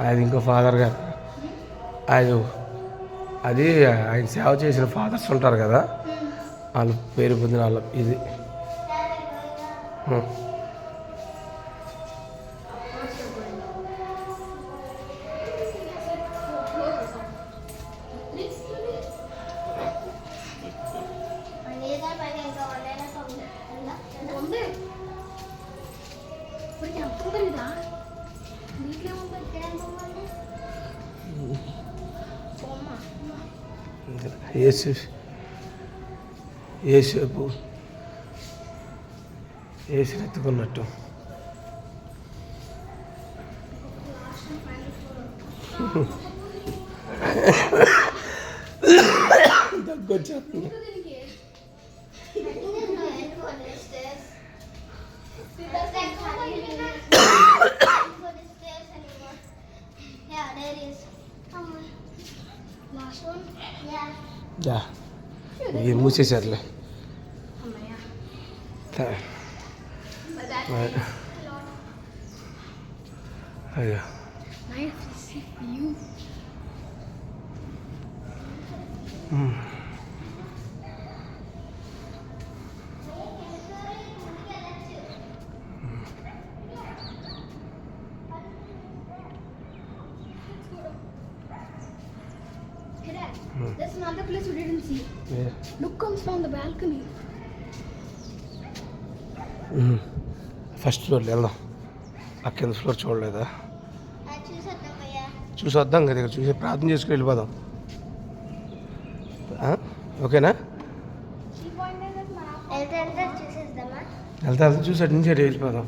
అది ఇంకో ఫాదర్ గారు. అది అది ఆయన సేవ చేసిన ఫాదర్స్ ఉంటారు కదా, వాళ్ళ పేరు పొందిన వాళ్ళ ఇది. ఏసేపు ఏసుని ఎత్తుకున్నట్టు. దగ్గొచ్చేస్తుంది. ఇది మూసేసారులే. అయ్యో There's another place we didn't see. Yeah. Look comes from the balcony. First ఫ్లోర్లో వెళ్దాం. ఆ కింద ఫ్లోర్ చూడలేదా? చూసి వద్దాం కదా, ఇక్కడ చూసి ప్రార్థన చేసుకుని వెళ్ళిపోదాం. ఓకేనా? వెళ్తా చూసి అటు నుంచి అటు వెళ్ళిపోదాం.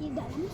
You done